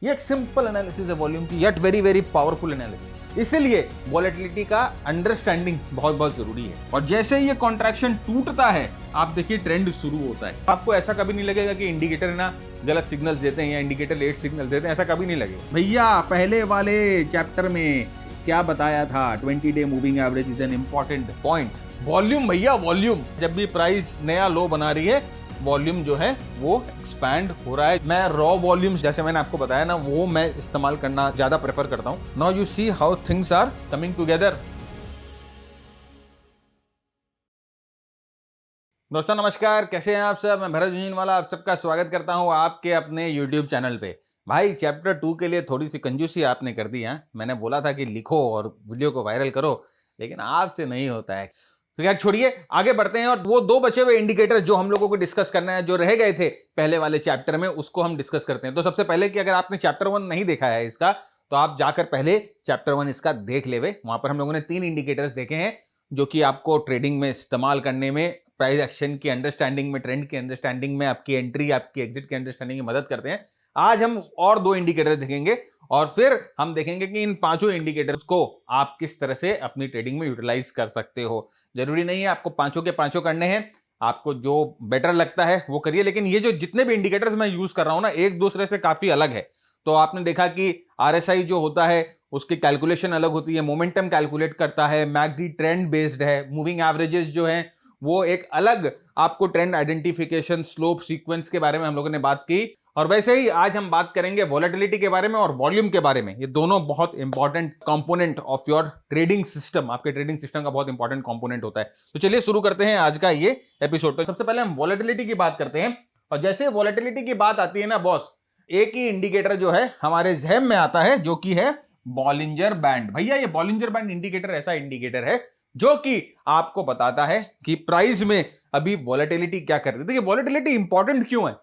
ये एक simple analysis है वॉल्यूम की, yet very very powerful analysis. इसीलिए वॉलेटिलिटी का अंडरस्टैंडिंग बहुत बहुत जरूरी है। और जैसे ये कॉन्ट्रैक्शन टूटता है, आप देखिए ट्रेंड शुरू होता है। आपको ऐसा कभी नहीं लगेगा कि इंडिकेटर ना गलत सिग्नल्स देते हैं या इंडिकेटर लेट सिग्नल देते हैं, ऐसा कभी नहीं लगेगा। भैया पहले वाले चैप्टर में क्या बताया था, 20 day moving average is an important point. Volume भैया वॉल्यूम, जब भी प्राइस नया लो बना रही है, वॉल्यूम जो है वो एक्सपैंड हो रहा है। मैं रॉ वॉल्यूम्स जैसे मैंने आपको बताया ना, वो मैं इस्तेमाल करना ज्यादा प्रेफर करता हूं। Now you see how things are coming together. दोस्तों नमस्कार, कैसे हैं आप सब। मैं भरत झुंझुनवाला आप सबका स्वागत करता हूं आपके अपने YouTube चैनल पे। भाई चैप्टर 2 के लिए थोड़ी सी कंजूसी आपने कर दी है। मैंने बोला था कि लिखो और वीडियो को वायरल करो, लेकिन आपसे नहीं होता है। तो यार छोड़िए, आगे बढ़ते हैं और वो दो बचे हुए इंडिकेटर जो हम लोगों को डिस्कस करना है, जो रह गए थे पहले वाले चैप्टर में, उसको हम डिस्कस करते हैं। तो सबसे पहले कि अगर आपने चैप्टर 1 नहीं देखा है इसका, तो आप जाकर पहले चैप्टर 1 इसका देख लेवे। वहां पर हम लोगों ने 3 इंडिकेटर्स देखे हैं जो कि आपको ट्रेडिंग में इस्तेमाल करने में, प्राइस एक्शन की अंडरस्टैंडिंग में, ट्रेंड की अंडरस्टैंडिंग में, आपकी एंट्री आपकी एग्जिट की अंडरस्टैंडिंग में मदद करते हैं। आज हम और 2 इंडिकेटर देखेंगे और फिर हम देखेंगे कि इन 5 इंडिकेटर्स को आप किस तरह से अपनी ट्रेडिंग में यूटिलाइज कर सकते हो। जरूरी नहीं है आपको 5 के 5 करने हैं, आपको जो बेटर लगता है वो करिए। लेकिन ये जो जितने भी इंडिकेटर्स मैं यूज कर रहा हूं ना, एक दूसरे से काफी अलग है। तो आपने देखा कि RSI जो होता है उसकी कैलकुलेशन अलग होती है, मोमेंटम कैलकुलेट करता है, मैकडी ट्रेंड बेस्ड है, मूविंग एवरेजेस जो है वो एक अलग आपको ट्रेंड आइडेंटिफिकेशन, स्लोप सीक्वेंस के बारे में हम लोगों ने बात की। और वैसे ही आज हम बात करेंगे वॉलेटिलिटी के बारे में और वॉल्यूम के बारे में। ये दोनों बहुत important component of your trading system, आपके ट्रेडिंग सिस्टम का बहुत इंपॉर्टेंट कंपोनेंट होता है। तो चलिए शुरू करते हैं आज का ये एपिसोड। तो सबसे पहले हम वॉलेटिलिटी की बात करते हैं। और जैसे वॉलेटिलिटी की बात आती है ना बॉस, एक ही इंडिकेटर जो है हमारे जहन में आता है, जो कि है बॉलिंजर बैंड। भैया ये बॉलिंजर बैंड इंडिकेटर ऐसा इंडिकेटर है जो कि आपको बताता है कि प्राइस में अभी वॉलेटिलिटी क्या कर रही है। देखिए वॉलेटिलिटी इंपॉर्टेंट क्यों है।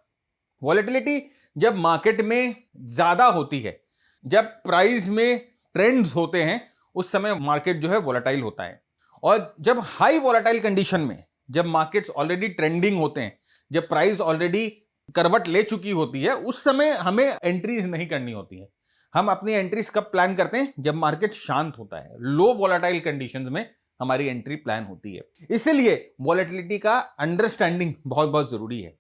वॉलेटिलिटी जब मार्केट में ज्यादा होती है, जब प्राइस में ट्रेंड्स होते हैं, उस समय मार्केट जो है वॉलेटाइल होता है। और जब हाई वॉलेटाइल कंडीशन में, जब मार्केट्स ऑलरेडी ट्रेंडिंग होते हैं, जब प्राइस ऑलरेडी करवट ले चुकी होती है, उस समय हमें एंट्रीज नहीं करनी होती है। हम अपनी एंट्रीज कब प्लान करते हैं, जब मार्केट शांत होता है। लो वॉलेटाइल कंडीशंस में हमारी एंट्री प्लान होती है। इसलिए वॉलेटिलिटी का अंडरस्टैंडिंग बहुत बहुत जरूरी है।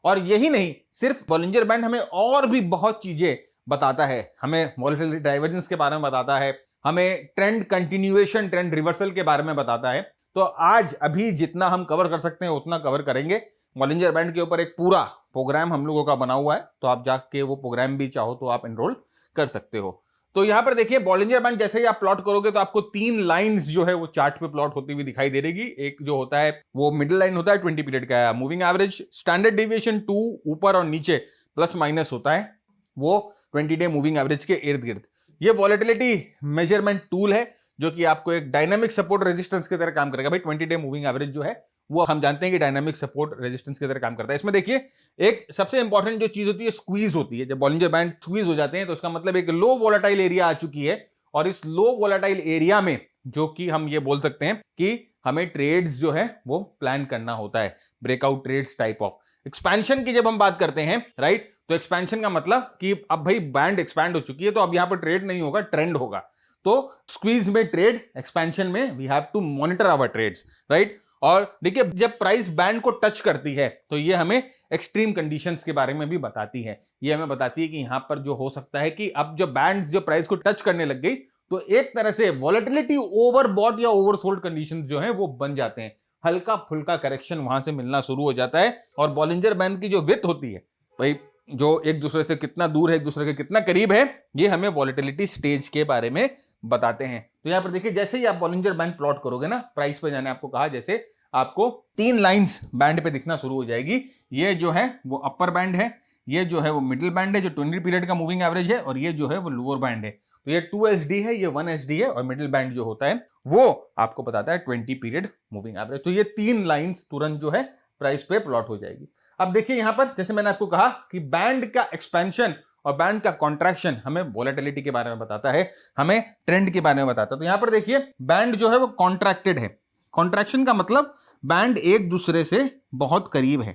और यही नहीं, सिर्फ बॉलिंजर बैंड हमें और भी बहुत चीजें बताता है। हमें वॉलेटिलिटी डाइवर्जेंस के बारे में बताता है, हमें ट्रेंड कंटिन्यूएशन, ट्रेंड रिवर्सल के बारे में बताता है। तो आज अभी जितना हम कवर कर सकते हैं उतना कवर करेंगे। बॉलिंजर बैंड के ऊपर एक पूरा प्रोग्राम हम लोगों का बना हुआ है, तो आप जाके वो प्रोग्राम भी चाहो तो आप एनरोल कर सकते हो। तो यहां पर देखिए बॉलिंजर बैंड जैसे ही आप प्लॉट करोगे तो आपको 3 लाइंस जो है वो चार्ट पे प्लॉट होती हुई दिखाई दे रहेगी। एक जो होता है वो मिडिल लाइन होता है 20 पीरियड का, मूविंग एवरेज, स्टैंडर्ड डेविएशन 2 ऊपर और नीचे प्लस माइनस होता है, वो 20 डे मूविंग एवरेज के इर्द गिर्द। ये वॉलेटिलिटी मेजरमेंट टूल है जो कि आपको एक डायनामिक सपोर्ट रेजिस्टेंस की तरह काम करेगा। भाई 20 डे मूविंग एवरेज जो है वो हम जानते हैं कि डायनामिक सपोर्ट रेजिस्टेंस की तरह काम करता है। इसमें देखिए एक सबसे इंपॉर्टेंट जो चीज होती है स्क्वीज होती है। जब बॉलिंजर बैंड स्क्वीज हो जाते हैं तो उसका मतलब एक लो वोलेटाइल एरिया आ चुकी है। और इस लो वोलेटाइल एरिया में जो कि हम ये बोल सकते हैं कि हमें ट्रेड्स जो है वो प्लान करना होता है, breakout trades type of. Expansion की जब हम बात करते हैं, राइट, तो एक्सपेंशन का मतलब कि अब भाई बैंड एक्सपैंड हो चुकी है, तो अब यहां पर ट्रेड नहीं होगा, ट्रेंड होगा। तो स्क्वीज में ट्रेड, एक्सपेंशन में we have to monitor our trades, right. और देखिए जब प्राइस बैंड को टच करती है तो ये हमें एक्सट्रीम कंडीशंस के बारे में भी बताती है। ये हमें बताती है कि यहां पर जो हो सकता है कि अब जो बैंड्स जो प्राइस को टच करने लग गई, तो एक तरह से वॉलेटिलिटी ओवरबॉट या ओवरसोल्ड कंडीशंस जो है वो बन जाते हैं। हल्का फुल्का करेक्शन वहां से मिलना शुरू हो जाता है। और बॉलिंजर बैंड की जो विड्थ होती है, भाई जो एक दूसरे से कितना दूर है, एक दूसरे के कितना करीब है, ये हमें वॉलेटिलिटी स्टेज के बारे में बताते हैं। तो यहां पर देखिए जैसे ही आप बॉलिंजर बैंड प्लॉट करोगे ना, प्राइस पे जाने आपको कहा, जैसे आपको 3 लाइंस बैंड पे दिखना शुरू हो जाएगी। ये जो है वो अपर बैंड है, ये जो है वो मिडिल बैंड है जो 20 पीरियड का मूविंग एवरेज है, और ये जो है वो लोअर बैंड है। तो ये 2 SD है, ये 1 SD है, और मिडिल बैंड जो होता है वो आपको बताता है 20 पीरियड मूविंग एवरेज। तो ये 3 लाइंस तुरंत जो है प्राइस पे प्लॉट हो जाएगी। अब देखिए यहां पर जैसे मैंने आपको कहा कि बैंड का एक्सपेंशन और बैंड का कॉन्ट्रैक्शन हमें वॉलेटिलिटी के बारे में बताता है, हमें ट्रेंड के बारे में बताता है। तो यहां पर देखिए बैंड जो है वो कॉन्ट्रैक्टेड है। कॉन्ट्रैक्शन का मतलब बैंड एक दूसरे से बहुत करीब है,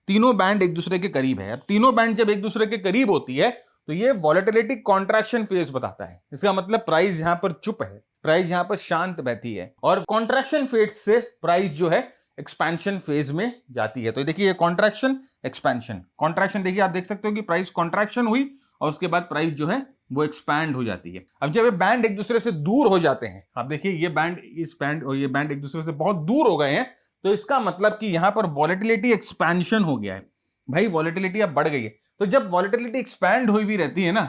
तीनों बैंड एक दूसरे के करीब है। अब तीनों बैंड जब एक दूसरे के करीब होती है तो ये वॉलेटिलिटी कॉन्ट्रैक्शन फेज बताता है। इसका मतलब प्राइस यहां पर चुप है, प्राइस यहां पर शांत बहती है, और कॉन्ट्रैक्शन फेज से प्राइस जो है एक्सपेंशन फेज में जाती है। तो देखिए कॉन्ट्रैक्शन एक्सपेंशन, कॉन्ट्रैक्शन देखिए आप देख सकते हो कि प्राइस कॉन्ट्रैक्शन हुई और उसके बाद प्राइस जो है वो एक्सपैंड हो जाती है। अब जब ये बैंड एक दूसरे से दूर हो जाते हैं, आप देखिए ये बैंड, इस बैंड और ये बैंड एक दूसरे से बहुत दूर हो गए हैं, तो इसका मतलब कि यहां पर वॉलेटिलिटी एक्सपेंशन हो गया है। भाई वॉलेटिलिटी अब बढ़ गई है। तो जब वॉलेटिलिटी एक्सपैंड हुई भी रहती है ना,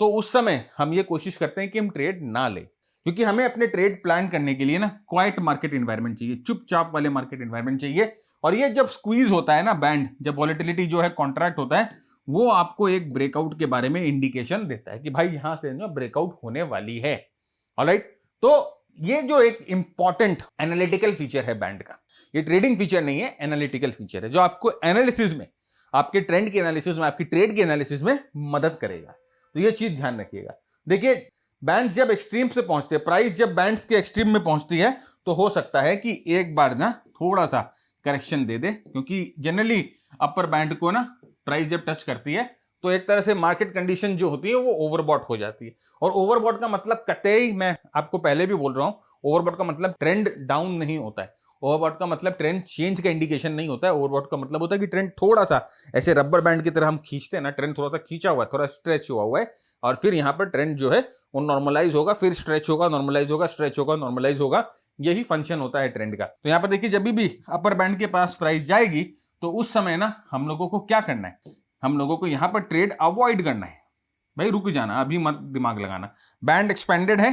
तो उस समय हम ये कोशिश करते हैं कि हम ट्रेड ना ले, क्योंकि हमें अपने ट्रेड प्लान करने के लिए ना क्वाइट मार्केट एनवायरनमेंट चाहिए, चुपचाप वाले मार्केट एनवायरनमेंट चाहिए। और ये जब स्क्वीज होता है ना बैंड, जब वॉलेटिलिटी जो है कॉन्ट्रैक्ट होता है, वो आपको एक ब्रेकआउट के बारे में इंडिकेशन देता है कि भाई यहां से ना ब्रेकआउट होने वाली है। ऑलराइट, तो ये जो एक इंपॉर्टेंट एनालिटिकल फीचर है बैंड का, ये ट्रेडिंग फीचर नहीं है, एनालिटिकल फीचर है, जो आपको एनालिसिस में, आपके ट्रेंड के एनालिसिस में, आपकी ट्रेड के एनालिसिस में मदद करेगा। तो ये चीज ध्यान रखिएगा। देखिए बैंड्स जब एक्सट्रीम से पहुंचते हैं, प्राइस जब बैंड्स के एक्सट्रीम में पहुंचती है, तो हो सकता है कि एक बार ना थोड़ा सा करेक्शन दे दे, क्योंकि जनरली अपर बैंड को ना प्राइस जब टच करती है तो एक तरह से मार्केट कंडीशन जो होती है वो ओवरबॉट हो जाती है। और ओवरबॉट का मतलब कतई, मैं आपको पहले भी बोल रहा हूं, ओवरबॉट का मतलब ट्रेंड डाउन नहीं होता है, ओवरबॉट का मतलब ट्रेंड चेंज का इंडिकेशन नहीं होता है। ओवरबॉट का मतलब होता है कि ट्रेंड थोड़ा सा ऐसे रबर बैंड की तरह हम खींचते हैं ना, ट्रेंड थोड़ा सा खींचा हुआ है, थोड़ा स्ट्रेच हुआ है, और फिर यहाँ पर ट्रेंड जो है वो नॉर्मलाइज होगा, फिर स्ट्रेच होगा, नॉर्मलाइज होगा, स्ट्रेच होगा, नॉर्मलाइज होगा। यही फंक्शन होता है ट्रेंड का। तो यहाँ पर देखिए जब भी अपर बैंड के पास प्राइस जाएगी, तो उस समय ना हम लोगों को क्या करना है, हम लोगों को यहाँ पर ट्रेड अवॉइड करना है। भाई रुक जाना, अभी मत दिमाग लगाना। बैंड एक्सपेंडेड है,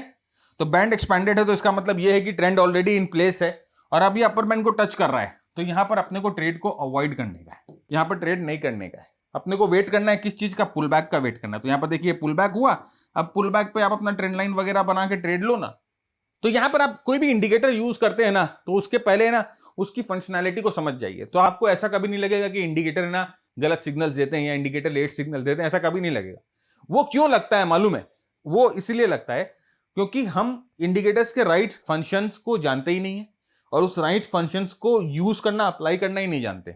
तो बैंड एक्सपेंडेड है तो इसका मतलब यह है कि ट्रेंड ऑलरेडी इन प्लेस है और अभी अपर बैंड को टच कर रहा है, तो यहां पर अपने को ट्रेड को अवॉइड करने का है, यहां पर ट्रेड नहीं करने का है। अपने को वेट करना है, किस चीज का, पुल बैक का वेट करना है। तो यहां पर देखिए पुल बैक हुआ, अब पुल बैक पे आप अपना ट्रेंड लाइन वगैरह बना के ट्रेड लो ना। तो यहां पर आप कोई भी इंडिकेटर यूज करते हैं ना, तो उसके पहले ना उसकी फंक्शनैलिटी को समझ जाइए, तो आपको ऐसा कभी नहीं लगेगा कि इंडिकेटर ना गलत सिग्नल्स देते हैं या इंडिकेटर लेट सिग्नल देते हैं, ऐसा कभी नहीं लगेगा। वो क्यों लगता है मालूम है? वो इसलिए लगता है क्योंकि हम इंडिकेटर्स के राइट फंक्शंस को जानते ही नहीं है और उस राइट फंक्शंस को यूज करना, अप्लाई करना ही नहीं जानते।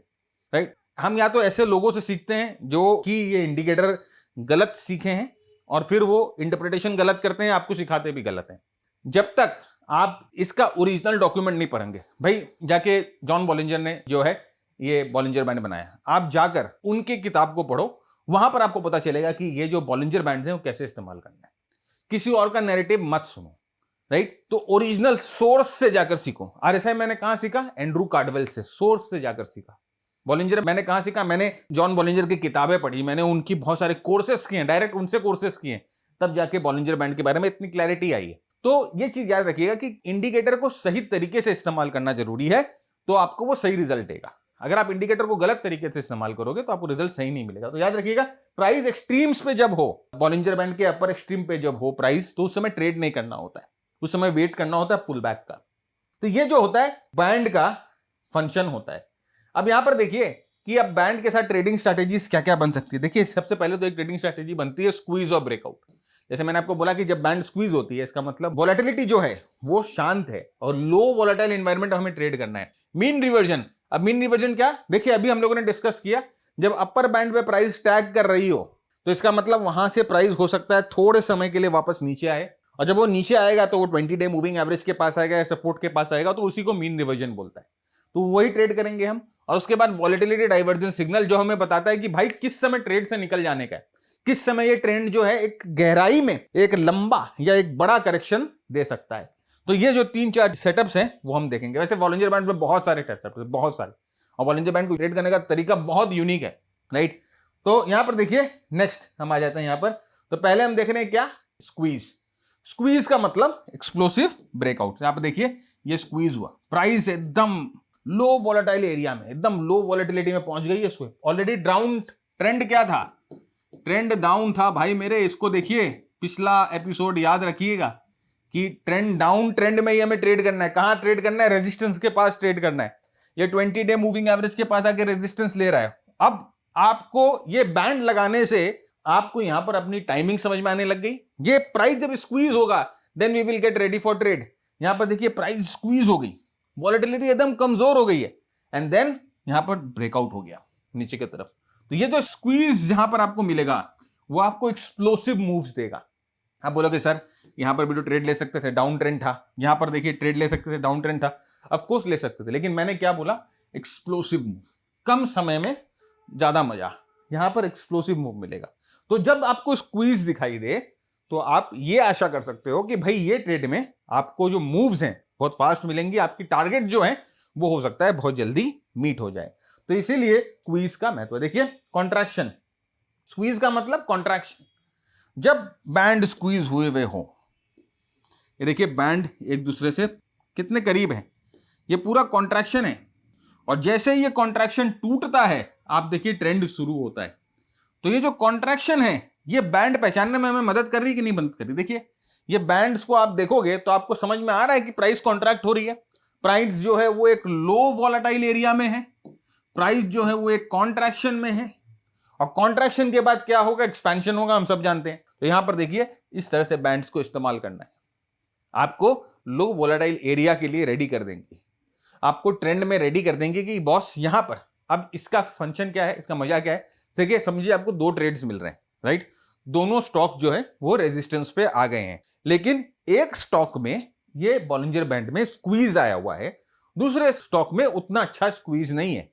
राइट, हम या तो ऐसे लोगों से सीखते हैं जो कि ये इंडिकेटर गलत सीखे हैं और फिर वो इंटरप्रिटेशन गलत करते हैं, आपको सिखाते भी गलत हैं। जब तक आप इसका ओरिजिनल डॉक्यूमेंट नहीं पढ़ेंगे, भाई जाके जॉन बॉलिंजर ने जो है ये बॉलिंजर बैंड बनाया, आप जाकर उनकी किताब को पढ़ो, वहां पर आपको पता चलेगा कि ये जो बॉलिंजर बैंड्स हैं वो कैसे इस्तेमाल करना है। किसी और का नैरेटिव मत सुनो। राइट, तो ओरिजिनल सोर्स से जाकर सीखो। आरएसआई मैंने कहां सीखा? एंड्रू कार्डवेल से, सोर्स से जाकर सीखा। बॉलिंजर मैंने कहां सीखा? मैंने जॉन बॉलिंजर की किताबें पढ़ी, मैंने उनकी बहुत सारे कोर्सेस किए, डायरेक्ट उनसे कोर्सेस किए, तब जाके बॉलिंजर बैंड के बारे में इतनी क्लैरिटी आई है। तो ये चीज याद रखिएगा कि इंडिकेटर को सही तरीके से इस्तेमाल करना जरूरी है, तो आपको वो सही रिजल्ट देगा। अगर आप इंडिकेटर को गलत तरीके से इस्तेमाल करोगे तो आपको रिजल्ट सही नहीं मिलेगा। तो याद रखिएगा, प्राइस एक्सट्रीम्स पे जब हो, बॉलिंजर बैंड के अपर एक्सट्रीम पे जब हो प्राइस, तो उस समय ट्रेड नहीं करना होता है, उस समय वेट करना होता है पुल बैक का। तो ये जो होता है बैंड का फंक्शन होता है। अब यहां पर देखिए कि अब बैंड के साथ ट्रेडिंग स्ट्रैटेजीज क्या क्या बन सकती है। देखिए सबसे पहले तो एक ट्रेडिंग स्ट्रैटेजी बनती है स्क्वीज और ब्रेकआउट। जैसे मैंने आपको बोला कि जब बैंड स्क्वीज होती है, इसका मतलब वोलेटिलिटी जो है वो शांत है और लो वोलेटाइल एनवायरनमेंट हमें ट्रेड करना है। मीन रिवर्जन, अब मीन रिवर्जन क्या? देखिए अभी हम लोगों ने डिस्कस किया, जब अपर बैंड पे प्राइस टैग कर रही हो तो इसका मतलब वहां से प्राइस हो सकता है थोड़े समय के लिए वापस नीचे आए, और जब वो नीचे आएगा तो वो 20 डे मूविंग एवरेज के पास आएगा या सपोर्ट के पास आएगा, तो उसी को मीन रिवर्जन बोलता है। तो वही ट्रेड करेंगे हम। और उसके बाद वॉलेटिलिटी डाइवर्जेंस सिग्नल जो हमें बताता है कि भाई किस समय ट्रेड से निकल जाने का है, किस समय ये ट्रेंड जो है एक गहराई में एक लंबा या एक बड़ा करेक्शन दे सकता है। तो ये जो 3-4 सेटअप्स हैं वो हम देखेंगे। वैसे बॉलिंजर बैंड में बहुत सारे सेटअप्स हैं, बहुत सारे, और बॉलिंजर बैंड को ट्रेड करने का तरीका बहुत यूनिक है। राइट, तो यहां पर देखिए नेक्स्ट हम आ जाते हैं यहां पर। तो पहले हम देख रहे हैं क्या? स्क्वीज। स्क्वीज का मतलब एक्सप्लोसिव ब्रेकआउट। यहां पर देखिए ये स्क्वीज हुआ, प्राइस एकदम लो वॉलेटाइल एरिया में, एकदम लो वॉलेटिलिटी में पहुंच गई है। ऑलरेडी डाउन ट्रेंड क्या था? ट्रेंड डाउन था भाई मेरे। इसको देखिए, पिछला एपिसोड याद रखिएगा कि ट्रेंड डाउन ट्रेंड में ही हमें ट्रेड करना है। कहां ट्रेड करना है? रेजिस्टेंस के पास ट्रेड करना है। ये 20 डे मूविंग एवरेज के पास आके रेजिस्टेंस ले रहा है। अब आपको ये बैंड लगाने से आपको यहां पर अपनी टाइमिंग समझ में आने लग गई। ये प्राइस जब स्क्वीज होगा then we will get ready for trade. यहां पर देखिए प्राइस स्क्वीज हो गई, वॉलेटिलिटी एकदम कमजोर हो गई है, एंड देन यहां पर ब्रेकआउट हो गया नीचे की तरफ। तो ये जो स्क्वीज यहां पर आपको मिलेगा वो आपको एक्सप्लोसिव मूव्स देगा। आप बोलोगे सर यहां पर भी तो ट्रेड ले सकते थे, डाउन ट्रेंड था, यहां पर देखिए ट्रेड ले सकते थे, डाउन ट्रेंड था, ऑफ कोर्स ले सकते थे, लेकिन मैंने क्या बोला, एक्सप्लोसिव मूव, कम समय में ज्यादा मजा, यहां पर एक्सप्लोसिव मूव मिलेगा। तो जब आपको स्क्वीज दिखाई दे तो आप ये आशा कर सकते हो कि भाई ये ट्रेड में आपको जो मूव्स हैं बहुत फास्ट मिलेंगी, आपकी टारगेट जो है वो हो सकता है बहुत जल्दी मीट हो जाए। तो इसीलिए स्क्वीज का महत्व। देखिए कॉन्ट्रैक्शन, स्क्वीज का मतलब कॉन्ट्रैक्शन, जब बैंड स्क्वीज हुए हुए हो, ये देखिए बैंड एक दूसरे से कितने करीब है, ये पूरा कॉन्ट्रैक्शन है, और जैसे ये कॉन्ट्रैक्शन टूटता है आप देखिए ट्रेंड शुरू होता है। तो ये जो कॉन्ट्रैक्शन है ये बैंड पहचानने में हमें मदद कर रही है कि नहीं मदद कर रही। देखिए ये बैंड्स को आप देखोगे तो आपको समझ में आ रहा है कि प्राइस कॉन्ट्रैक्ट हो रही है, प्राइस जो है वो एक लो वॉलेटाइल एरिया में है, प्राइस जो है वो एक कॉन्ट्रैक्शन में है, और कॉन्ट्रैक्शन के बाद क्या होगा, एक्सपेंशन होगा, हम सब जानते हैं। तो यहां पर देखिए इस तरह से बैंड्स को इस्तेमाल करना है, आपको लो वोलेटाइल एरिया के लिए रेडी कर देंगे, आपको ट्रेंड में रेडी कर देंगे कि बॉस यहां पर। अब इसका फंक्शन क्या है, इसका मजा क्या है, देखिए समझिए आपको दो ट्रेड्स मिल रहे हैं, राइट, दोनों स्टॉक जो है वो रेजिस्टेंस पे आ गए हैं, लेकिन एक स्टॉक में ये बॉलिंजर बैंड में स्क्वीज आया हुआ है, दूसरे स्टॉक में उतना अच्छा स्क्वीज नहीं है।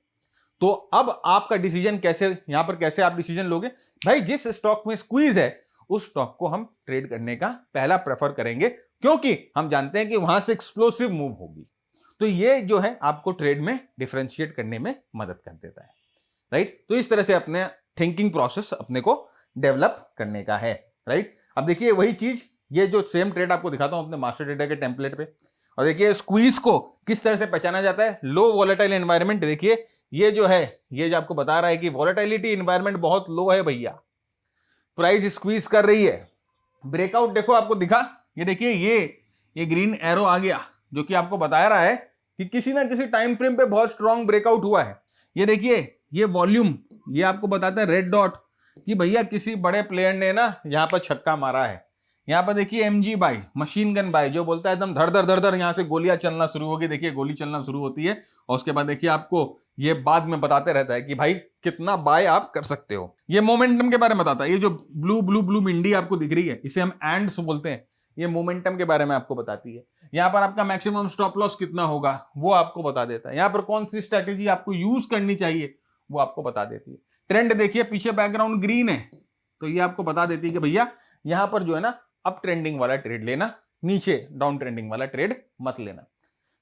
तो अब आपका डिसीजन कैसे, यहां पर कैसे आप डिसीजन लोगे, भाई जिस स्टॉक में स्क्वीज है उस स्टॉक को हम ट्रेड करने का पहला प्रेफर करेंगे, क्योंकि हम जानते हैं कि वहां से एक्सप्लोसिव मूव होगी। तो ये जो है आपको ट्रेड में डिफरेंशिएट करने में मदद कर देता है, राइट। तो इस तरह से अपने थिंकिंग प्रोसेस अपने को डेवलप करने का है, राइट। अब देखिए वही चीज, ये जो सेम ट्रेड आपको दिखाता हूं अपने मास्टर ट्रेडर के टेम्पलेट पे, और देखिए स्क्वीज को किस तरह से पहचाना जाता है, लो वॉलेटाइल एनवायरनमेंट। देखिए ये जो है, ये जो आपको बता रहा है कि वॉलेटिलिटी एनवायरनमेंट बहुत लो है भैया, प्राइस स्क्वीज कर रही है, ब्रेकआउट देखो आपको दिखा, ये देखिए ये ग्रीन एरो आ गया जो कि आपको बता रहा है कि किसी ना किसी टाइम फ्रेम पे बहुत स्ट्रॉन्ग ब्रेकआउट हुआ है। ये देखिए ये वॉल्यूम, ये आपको बताता है रेड डॉट कि भैया किसी बड़े प्लेयर ने ना यहां पर छक्का मारा है। यहां पर देखिए MG by, machine gun by, जो बोलता है एकदम धड़ धड़ धड़ धड़ यहां से गोलियां चलना शुरू होगी। देखिए गोली चलना शुरू होती है और उसके बाद देखिए आपको ये बाद में बताते रहता है कि भाई कितना बाय आप कर सकते हो। ये मोमेंटम के बारे में बताता है, ये जो ब्लू ब्लू ब्लू मिंडी आपको दिख रही है इसे हम एंड्स बोलते हैं, ये मोमेंटम के बारे में आपको बताती है। यहाँ पर आपका मैक्सिमम स्टॉप लॉस कितना होगा वो आपको बता देता है, यहाँ पर कौन सी स्ट्रैटेजी आपको यूज करनी चाहिए वो आपको बता देती है। ट्रेंड देखिए पीछे बैकग्राउंड ग्रीन है, तो ये आपको बता देती है कि भैया यहाँ पर जो है ना अप ट्रेंडिंग वाला ट्रेड लेना, नीचे डाउन ट्रेंडिंग वाला ट्रेड मत लेना,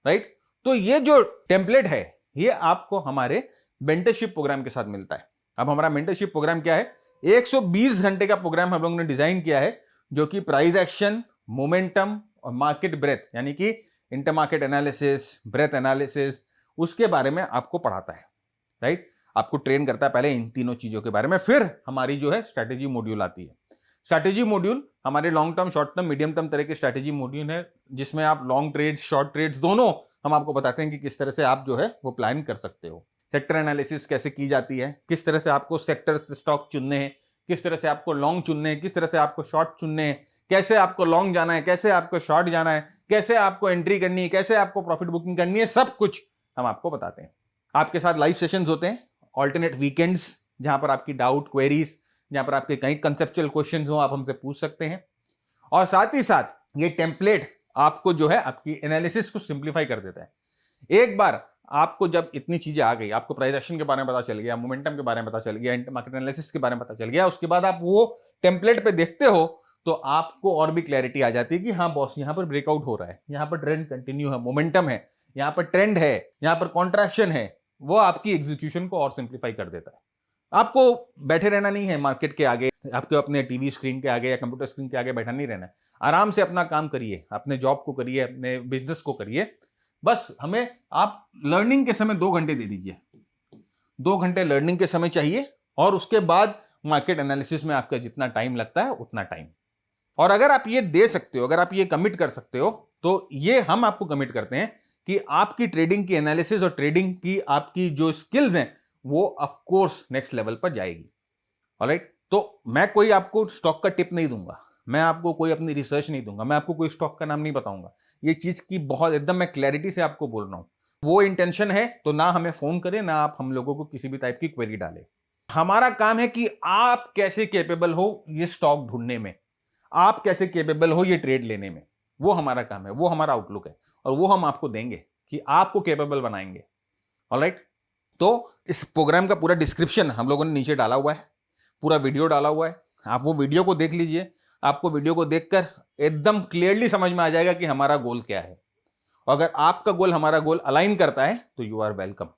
राइट। तो ये जो टेम्पलेट है ये आपको हमारे मेंटरशिप प्रोग्राम के साथ मिलता है। अब हमारा मेंटरशिप प्रोग्राम क्या है, 120 घंटे का प्रोग्राम हम लोगों ने डिजाइन किया है, जो कि प्राइस एक्शन, मोमेंटम और मार्केट ब्रेथ, यानी कि intermarket analysis, breadth analysis, उसके बारे में आपको पढ़ाता है, राइट। आपको ट्रेन करता है पहले इन तीनों चीजों के बारे में, फिर हमारी जो है स्ट्रैटेजी मॉड्यूल आती है। स्ट्रैटेजी मॉड्यूल हमारे long term, short term, medium term तरह के स्ट्रैटेजी मॉड्यूल है, जिसमें आप लॉन्ग ट्रेड्स, शॉर्ट ट्रेड्स दोनों हम आपको बताते हैं कि किस तरह से आप जो है वो प्लान कर सकते हो। सेक्टर एनालिसिस कैसे की जाती है, किस तरह से आपको सेक्टर स्टॉक चुनने हैं, किस तरह से आपको लॉन्ग चुनने हैं, किस तरह से आपको शॉर्ट चुनने हैं, कैसे आपको लॉन्ग जाना है, कैसे आपको शॉर्ट जाना है, कैसे आपको एंट्री करनी है, कैसे आपको प्रॉफिट बुकिंग करनी है, सब कुछ हम आपको बताते हैं। आपके साथ लाइव सेशंस होते हैं ऑल्टरनेट वीकेंड्स, जहां पर आपकी डाउट, क्वेरीज, जहां पर आपके कई कंसेप्चुअल क्वेश्चंस हो आप हमसे पूछ सकते हैं। और साथ ही साथ ये टेम्पलेट आपको जो है आपकी एनालिसिस को सिंप्लीफाई कर देता है। एक बार आपको जब इतनी चीजें आ गई, आपको प्राइस एक्शन के बारे में पता चल गया, मोमेंटम के बारे में पता चल गया, इंटर मार्केट एनालिसिस के बारे में पता चल गया, उसके बाद आप वो टेम्पलेट पे देखते हो तो आपको और भी क्लैरिटी आ जाती है कि हाँ बॉस यहाँ पर ब्रेकआउट हो रहा है, यहाँ पर ट्रेंड कंटिन्यू है, मोमेंटम है, यहाँ पर ट्रेंड है, यहाँ पर कॉन्ट्रैक्शन है। वो आपकी एग्जीक्यूशन को और सिंप्लीफाई कर देता है। आपको बैठे रहना नहीं है मार्केट के आगे, आपको अपने टीवी स्क्रीन के आगे या कंप्यूटर स्क्रीन के आगे बैठा नहीं रहना है। आराम से अपना काम करिए, अपने जॉब को करिए, अपने बिजनेस को करिए। बस हमें आप लर्निंग के समय 2 घंटे दे दीजिए, 2 घंटे लर्निंग के समय चाहिए, और उसके बाद मार्केट एनालिसिस में आपका जितना टाइम लगता है उतना टाइम। और अगर आप ये दे सकते हो, अगर आप ये कमिट कर सकते हो, तो ये हम आपको कमिट करते हैं कि आपकी ट्रेडिंग की एनालिसिस और ट्रेडिंग की आपकी जो स्किल्स हैं वो ऑफ कोर्स नेक्स्ट लेवल पर जाएगी। ऑलराइट, तो मैं कोई आपको स्टॉक का टिप नहीं दूंगा, मैं आपको कोई अपनी रिसर्च नहीं दूंगा, मैं आपको कोई स्टॉक का नाम नहीं बताऊंगा। ये चीज की बहुत एकदम मैं क्लैरिटी से आपको बोल रहा हूं। वो इंटेंशन है तो ना हमें फोन करें, ना आप हम लोगों को किसी भी टाइप की क्वेरी डालें। हमारा काम है कि आप कैसे कैपेबल हो ये स्टॉक ढूंढने में, आप कैसे कैपेबल हो ये ट्रेड लेने में, वो हमारा काम है, वो हमारा आउटलुक है और वो हम आपको देंगे कि आपको कैपेबल बनाएंगे। ऑलराइट, तो इस प्रोग्राम का पूरा डिस्क्रिप्शन हम लोगों ने नीचे डाला हुआ है, पूरा वीडियो डाला हुआ है, आप वो वीडियो को देख लीजिए। आपको वीडियो को देखकर एकदम क्लियरली समझ में आ जाएगा कि हमारा गोल क्या है, और अगर आपका गोल हमारा गोल अलाइन करता है तो यू आर वेलकम।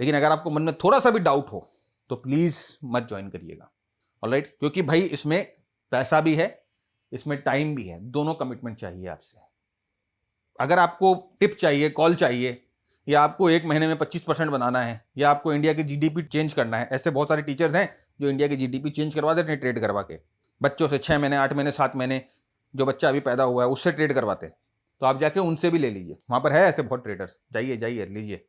लेकिन अगर आपको मन में थोड़ा सा भी डाउट हो तो प्लीज मत ज्वाइन करिएगा। ऑलराइट, क्योंकि भाई इसमें पैसा भी है, इसमें टाइम भी है, दोनों कमिटमेंट चाहिए आपसे। अगर आपको टिप चाहिए, कॉल चाहिए, या आपको एक महीने में 25% बनाना है, या आपको इंडिया की जीडीपी चेंज करना है, ऐसे बहुत सारे टीचर्स हैं जो इंडिया की जीडीपी चेंज करवा देते हैं ट्रेड करवा के, बच्चों से 6 महीने 8 महीने 7 महीने जो बच्चा अभी पैदा हुआ है उससे ट्रेड करवाते हैं, तो आप जाके उनसे भी ले लीजिए। वहां पर है ऐसे बहुत ट्रेडर्स, जाइए जाइए लीजिए।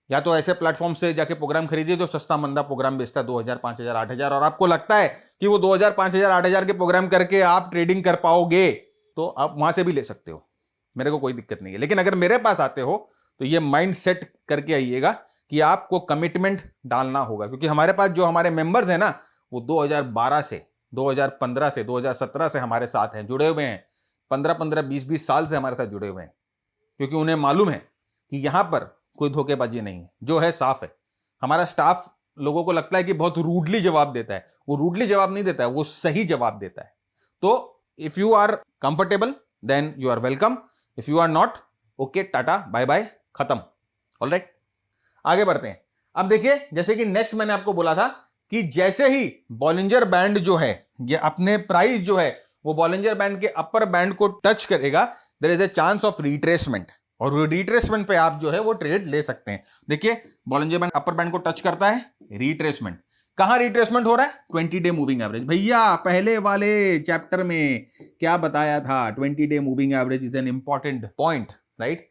या तो ऐसे प्लेटफॉर्म से जाके प्रोग्राम खरीदिए जो सस्ता मंदा प्रोग्राम बेचता है 2000 5000 8000, और आपको लगता है कि वो 2000 5000 8000 के प्रोग्राम करके आप ट्रेडिंग कर पाओगे, तो आप वहां से भी ले सकते हो, मेरे को कोई दिक्कत नहीं है। लेकिन अगर मेरे पास आते हो तो ये माइंड सेट करके आइएगा कि आपको कमिटमेंट डालना होगा, क्योंकि हमारे पास जो हमारे मेंबर्स हैं ना वो 2012 से 2015 से 2017 से हमारे साथ हैं, जुड़े हुए हैं, 15 20 साल से हमारे साथ जुड़े हुए हैं, क्योंकि उन्हें मालूम है कि यहां पर कोई धोखेबाजी नहीं है, जो है साफ है। हमारा स्टाफ लोगों को लगता है कि बहुत रूडली जवाब देता है, वो रूडली जवाब नहीं देता है, वो सही जवाब देता है। तो if you are comfortable then you are welcome, if you are not, okay, tata bye bye, खत्म। ऑलराइट, आगे बढ़ते हैं। अब देखिए, जैसे कि नेक्स्ट मैंने आपको बोला था कि जैसे ही बॉलिंजर बैंड जो है, ये अपने प्राइस जो है वो बॉलिंजर बैंड के अपर बैंड को टच करेगा, there is a chance of retracement, और रिट्रेसमेंट पे आप जो है वो ट्रेड ले सकते हैं। देखिए, बॉलिंजर बैंड अपर बैंड को टच करता है, रिट्रेसमेंट। कहां रिट्रेसमेंट हो रहा है? 20 डे मूविंग एवरेज। भैया पहले वाले चैप्टर में क्या बताया था? 20 day moving average is an important point, right?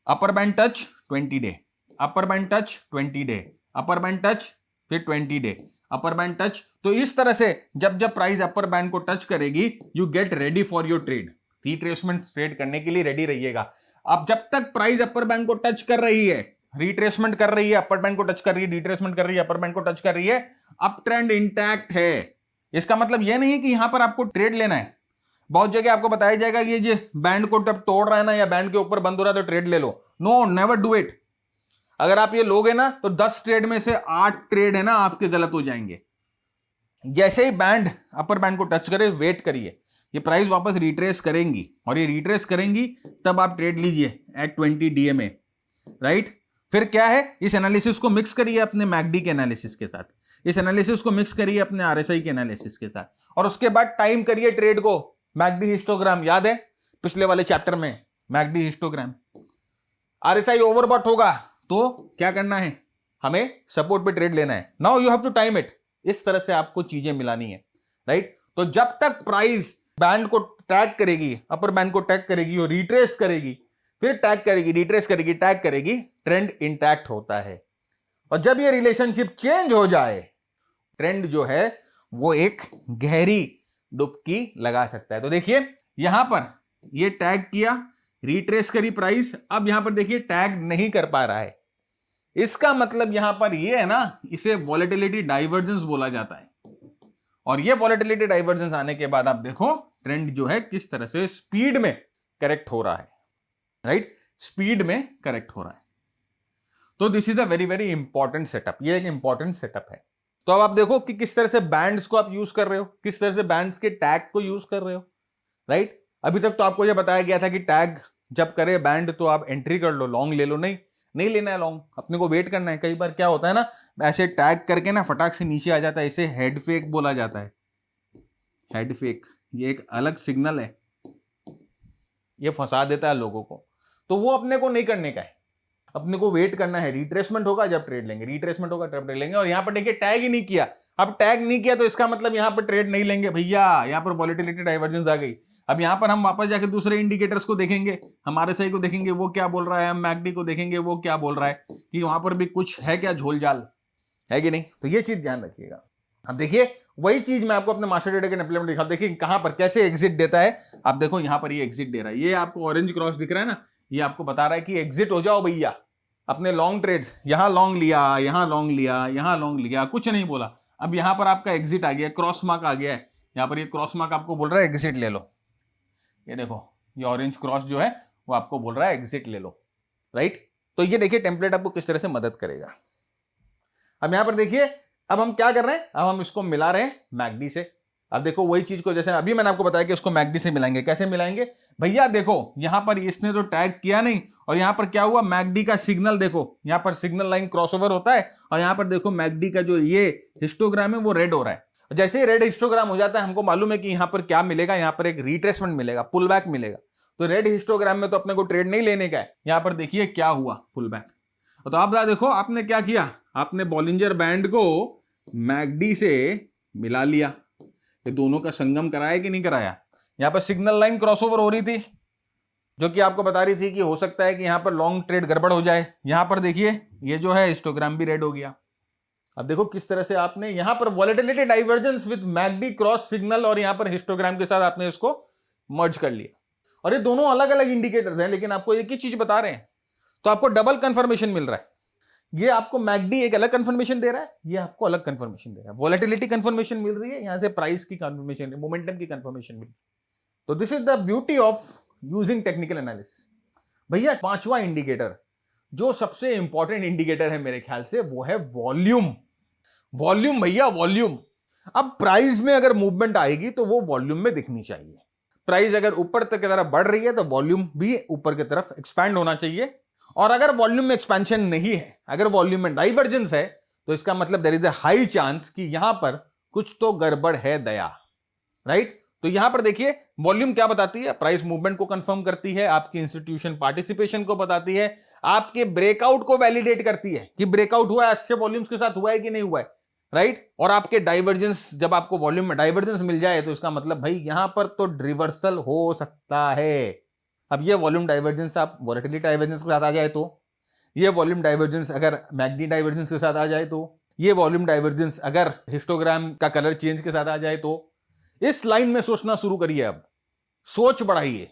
Upper band touch 20 day, upper band touch 20 day, upper band touch फिर 20 डे, अपर बैंड टच। तो इस तरह से जब जब प्राइस अपर बैंड को टच करेगी, you get ready for your trade, retracement trade करने के लिए रेडी रहिएगा। अब जब तक प्राइस अपर बैंड को टच कर रही है, रिट्रेसमेंट कर रही है, अपर बैंड को टच कर रही है, रिट्रेसमेंट कर रही है, अपर बैंड को टच कर रही है, अप ट्रेंड इंटैक्ट है। इसका मतलब यह नहीं है कि यहां पर आपको ट्रेड लेना है। बहुत जगह आपको बताया जाएगा कि ये बैंड को जब तोड़ रहा है ना, या बैंड के ऊपर बंद हो रहा है तो ट्रेड ले लो। No, never do it. अगर आप ये लोगे ना तो 10 ट्रेड में से 8 ट्रेड है ना आपके गलत हो जाएंगे। जैसे ही बैंड अपर बैंड को टच करे, वेट करिए, ये प्राइस वापस रिट्रेस करेंगी, और ये रिट्रेस करेंगी तब आप ट्रेड लीजिए एट 20 डीएमए, राइट? फिर क्या है, इस एनालिसिस को मिक्स करिए अपने मैकडी के एनालिसिस के साथ, इस एनालिसिस को मिक्स करिए अपने आरएसआई के एनालिसिस के साथ, और उसके बाद टाइम करिए ट्रेड को। मैकडी हिस्टोग्राम याद है पिछले वाले चैप्टर में? McD histogram. आरएसआई ओवरबॉट होगा तो क्या करना है? हमें सपोर्ट पे ट्रेड लेना है। Now you have to time it. इस तरह से आपको चीजें मिलानी है, राइट? तो जब तक प्राइस बैंड को टैग करेगी, अपर बैंड को टैग करेगी और रिट्रेस करेगी, फिर टैग करेगी, रिट्रेस करेगी, टैग करेगी, ट्रेंड इंटैक्ट होता है। और जब ये रिलेशनशिप चेंज हो जाए, ट्रेंड जो है वो एक गहरी डुबकी लगा सकता है। तो देखिए, यहां पर ये टैग किया, रिट्रेस करी प्राइस, अब यहां पर देखिए टैग नहीं कर पा रहा है। इसका मतलब यहां पर ये है ना, इसे वॉलेटिलिटी डाइवर्जेंस बोला जाता है। और ये वॉलेटिलिटी डाइवर्जेंस आने के बाद आप देखो ट्रेंड जो है किस तरह से स्पीड में करेक्ट हो रहा है, राइट? स्पीड में करेक्ट हो रहा है। तो this is a very very important setup, ये एक इंपॉर्टेंट सेटअप है। तो अब आप देखो कि किस तरह से बैंड्स को आप यूज कर रहे हो, किस तरह से बैंड्स के टैग को यूज कर रहे हो, राइट? अभी तक तो आपको यह बताया गया था कि टैग जब करे बैंड तो आप एंट्री कर लो, लॉन्ग ले लो। नहीं लेना है लॉन्ग, अपने को वेट करना है। कई बार क्या होता है ना, ऐसे टैग करके ना फटाक से नीचे आ जाता है, इसे हेड फेक बोला जाता है। हेड फेक ये एक अलग सिग्नल है, ये फंसा देता है लोगों को। तो वो अपने को नहीं करने का है, अपने को वेट करना है। रिट्रेसमेंट होगा जब ट्रेड लेंगे, रिट्रेसमेंट होगा तब ट्रेड लेंगे। और यहां पर देखिए टैग ही नहीं किया। अब टैग नहीं किया तो इसका मतलब यहां पर ट्रेड नहीं लेंगे भैया, यहां पर वॉलेटिलिटी डाइवर्जेंस आ गई। अब यहां पर हम वापस जाके दूसरे इंडिकेटर्स को देखेंगे, हमारे सही को देखेंगे वो क्या बोल रहा है, हम मैकडी को देखेंगे वो क्या बोल रहा है, कि वहां पर भी कुछ है क्या झोलझाल, है कि नहीं? तो ये चीज ध्यान रखिएगा। अब देखिए, वही चीज मैं आपको अपने मास्टर डेटा के इम्प्लीमेंट दिखा, देखिए कहां पर कैसे एग्जिट देता है। आप देखो यहां पर ये एग्जिट दे रहा है, ये आपको ऑरेंज क्रॉस दिख रहा है ना, ये आपको बता रहा है कि एग्जिट हो जाओ भैया, अपने लॉन्ग ट्रेड्स, यहां लॉन्ग लिया, यहां लॉन्ग लिया, यहां लॉन्ग लिया, कुछ नहीं बोला। अब यहां पर आपका एग्जिट आ गया, क्रॉस मार्क आ गया है, यहां पर ये क्रॉस मार्क आपको बोल रहा है एग्जिट ले लो। ये देखो, ये ऑरेंज क्रॉस जो है वो आपको बोल रहा है एग्जिट ले लो, राइट। तो ये देखिए टेम्पलेट आपको किस तरह से मदद करेगा। अब यहां पर देखिए, अब हम क्या कर रहे हैं, अब हम इसको मिला रहे हैं मैकडी से। अब देखो वही चीज को जैसे अभी मैंने आपको बताया कि इसको मैकडी से मिलाएंगे। कैसे मिलाएंगे भैया, देखो यहां पर इसने तो टैग किया नहीं, और यहां पर क्या हुआ, मैकडी का सिग्नल देखो, यहां पर सिग्नल लाइन क्रॉसओवर होता है, और यहां पर देखो मैकडी का जो ये हिस्टोग्राम है वो रेड हो रहा है। जैसे ही रेड हिस्टोग्राम हो जाता है, हमको मालूम है कि यहां पर क्या मिलेगा, यहां पर एक रिट्रेसमेंट मिलेगा, पुल बैक मिलेगा। तो रेड हिस्टोग्राम में तो अपने को ट्रेड नहीं लेने का है। यहां पर देखिए क्या हुआ, पुल बैक। तो आप देखो आपने क्या किया, आपने बॉलिंजर बैंड को मैकडी से मिला लिया। ये दोनों का संगम कराया कि नहीं कराया। यहां पर सिग्नल लाइन क्रॉसओवर हो रही थी, जो कि आपको बता रही थी कि हो सकता है कि यहां पर लॉन्ग ट्रेड गड़बड़ हो जाए। यहां पर देखिए ये जो है हिस्टोग्राम भी रेड हो गया। अब देखो किस तरह से आपने यहां पर volatility divergence with McD cross signal और यहां पर हिस्टोग्राम के साथ आपने इसको मर्ज कर लिया। और ये दोनों अलग अलग इंडिकेटर्स हैं, लेकिन आपको एक ही चीज बता रहे हैं, तो आपको डबल कंफर्मेशन मिल रहा है। ये आपको मैकडी एक अलग कंफर्मेशन दे रहा है, ये आपको अलग कंफर्मेशन दे रहा है। वॉलेटिलिटी कंफर्मेशन मिल रही है, यहां से प्राइस की कंफर्मेशन, मोमेंटम की कंफर्मेशन मिल रही है। तो this is the beauty of using technical analysis. भैया पांचवा इंडिकेटर, जो सबसे इंपॉर्टेंट इंडिकेटर है मेरे ख्याल से, वो है वॉल्यूम। वॉल्यूम भैया, वॉल्यूम। अब प्राइस में अगर मूवमेंट आएगी तो वो वॉल्यूम में दिखनी चाहिए। प्राइस अगर ऊपर तक की तरफ बढ़ रही है तो वॉल्यूम भी ऊपर की तरफ एक्सपैंड होना चाहिए। और अगर वॉल्यूम में एक्सपेंशन नहीं है, अगर वॉल्यूम में डाइवर्जेंस है, तो इसका मतलब there is a high chance कि यहां पर कुछ तो गड़बड़ है दया, राइट। तो यहां पर देखिए वॉल्यूम क्या बताती है, प्राइस मूवमेंट को कंफर्म करती है, आपकी इंस्टीट्यूशन पार्टिसिपेशन को बताती है, आपके ब्रेकआउट को वैलिडेट करती है कि ब्रेकआउट हुआ है, अच्छे वॉल्यूम्स के साथ हुआ है कि नहीं हुआ है, राइट। और आपके डाइवर्जेंस, जब आपको वॉल्यूम में डाइवर्जेंस मिल जाए तो इसका मतलब भाई यहां पर तो रिवर्सल हो सकता है। अब ये वॉल्यूम डाइवर्जेंस आप वॉलेटिलिटी डाइवर्जेंस के साथ आ जाए तो, ये वॉल्यूम डाइवर्जेंस अगर मैकडी डाइवर्जेंस के साथ आ जाए तो, ये वॉल्यूम डाइवर्जेंस अगर हिस्टोग्राम का कलर चेंज के साथ आ जाए तो, इस लाइन में सोचना शुरू करिए, अब सोच बढ़ाइए,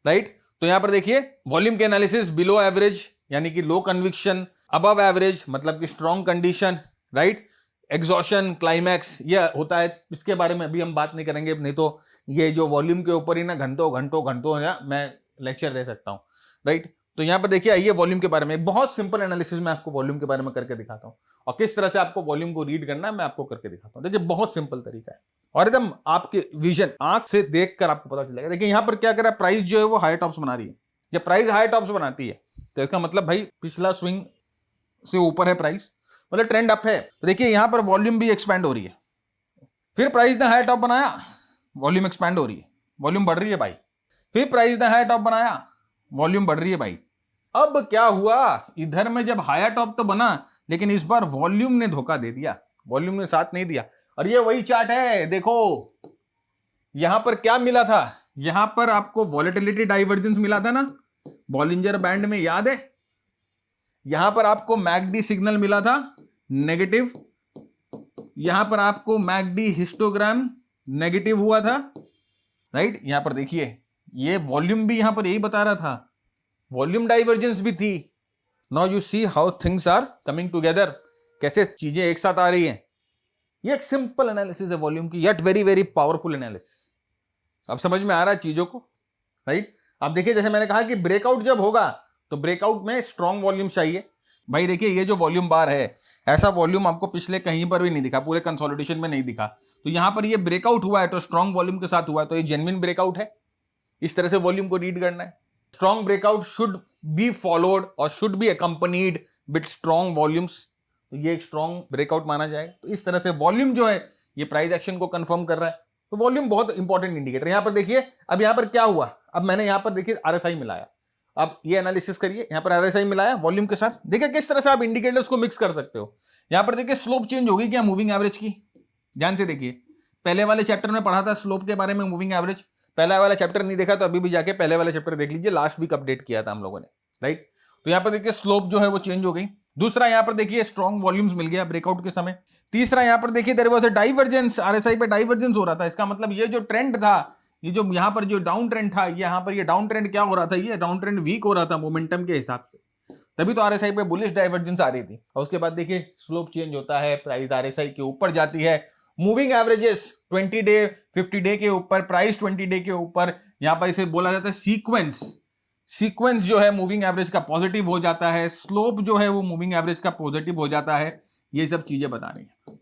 राइट। तो यहां पर देखिए वॉल्यूम के एनालिसिस, बिलो एवरेज यानी कि लो कन्विक्शन, अबव एवरेज मतलब कि strong condition, right, exhaustion, climax, ये होता है। इसके बारे में अभी हम बात नहीं करेंगे, नहीं तो ये जो वॉल्यूम के ऊपर ही ना घंटों घंटों घंटों ना मैं लेक्चर दे सकता हूं, राइट। तो यहां पर देखिए आइए वॉल्यूम के बारे में बहुत सिंपल एनालिसिस मैं आपको वॉल्यूम के बारे में करके दिखाता हूं, और किस तरह से आपको वॉल्यूम को रीड करना है मैं आपको करके दिखाता हूं। देखिए बहुत सिंपल तरीका है और एकदम आपके विजन आंख से देखकर आपको पता चलेगा। देखिए यहां पर क्या कर रहा है, प्राइस जो है वो हाई टॉप्स बना रही है। जब प्राइस हाई टॉप्स बनाती है तो इसका मतलब भाई पिछला स्विंग से ऊपर है प्राइस, मतलब ट्रेंड अप है। तो देखिए यहां पर वॉल्यूम भी एक्सपैंड हो रही है, फिर प्राइस ने हाई टॉप बनाया, वॉल्यूम एक्सपैंड हो रही है, वॉल्यूम बढ़ रही है भाई, फिर प्राइस ने हाई टॉप बनाया, वॉल्यूम बढ़ रही है भाई। अब क्या हुआ, इधर में जब हायर टॉप तो बना, लेकिन इस बार वॉल्यूम ने धोखा दे दिया, वॉल्यूम ने साथ नहीं दिया। और ये वही चार्ट है, देखो यहां पर क्या मिला था, यहां पर आपको वॉलेटिलिटी डाइवर्जेंस मिला था ना बॉलिंजर बैंड में, याद है। यहां पर आपको मैकडी सिग्नल मिला था नेगेटिव, यहां पर आपको मैकडी हिस्टोग्राम नेगेटिव हुआ था, राइट। यहां पर देखिए ये वॉल्यूम भी यहां पर यही बता रहा था, वॉल्यूम डाइवर्जेंस भी थी। Now you see how things are coming together, कैसे चीजें एक साथ आ रही हैं। ये एक सिंपल एनालिसिस है वॉल्यूम की, yet very very powerful analysis. अब समझ में आ रहा है चीजों को, राइट। अब देखिए जैसे मैंने कहा कि ब्रेकआउट जब होगा तो ब्रेकआउट में स्ट्रॉन्ग वॉल्यूम चाहिए। भाई देखिए ये जो वॉल्यूम बार है, ऐसा वॉल्यूम आपको पिछले कहीं पर भी नहीं दिखा, पूरे कंसोलिडेशन में नहीं दिखा। तो यहां पर ये ब्रेकआउट हुआ है तो स्ट्रॉन्ग वॉल्यूम के साथ हुआ है, तो ये जेन्युइन ब्रेकआउट है। इस तरह से वॉल्यूम को रीड करना है। Strong breakout should be followed और should be accompanied with strong volumes, तो ये एक स्ट्रॉन्ग ब्रेकआउट माना जाएगा। तो इस तरह से वॉल्यूम जो है ये प्राइस एक्शन को कंफर्म कर रहा है। तो वॉल्यूम बहुत इंपॉर्टेंट इंडिकेटर। यहां पर देखिए अब यहां पर क्या हुआ, अब मैंने यहां पर देखिए आरएसआई मिलाया, अब ये एनालिसिस करिए, यहां पर आरएसआई मिलाया वॉल्यूम के साथ, देखिए किस तरह से आप इंडिकेटर्स को मिक्स कर सकते हो। यहां पर देखिए स्लोप चेंज होगी क्या मूविंग एवरेज की, ध्यान से देखिए। पहले वाले चैप्टर में पढ़ा था स्लोप के बारे में, मूविंग एवरेज। पहला वाला चैप्टर नहीं देखा तो अभी भी जाके पहले वाला चैप्टर देख लीजिए, लास्ट वीक अपडेट किया था हम लोगों ने, राइट। तो यहां पर देखिए स्लोप जो है वो चेंज हो गई। दूसरा यहां पर देखिए स्ट्रॉन्ग वॉल्यूम्स मिल गया ब्रेकआउट के समय। तीसरा यहां पर देखिए there was a divergence, RSI पे डाइवर्जेंस हो रहा था। इसका मतलब ये जो ट्रेंड था, ये जो यहां पर जो डाउन ट्रेंड था, यहां पर ये डाउन ट्रेंड क्या हो रहा था, ये डाउन ट्रेंड वीक हो रहा था मोमेंटम के हिसाब से। तभी तो आरएसआई पे बुलिश डाइवर्जेंस आ रही थी। और उसके बाद देखिए स्लोप चेंज होता है, प्राइस आरएसआई के ऊपर जाती है, मूविंग एवरेजेस 20 डे 50 डे के ऊपर, प्राइस 20 डे के ऊपर। यहां पर इसे बोला जाता है सीक्वेंस जो है मूविंग एवरेज का पॉजिटिव हो जाता है, स्लोप जो है वो मूविंग एवरेज का पॉजिटिव हो जाता है। ये सब चीजें बता रही है,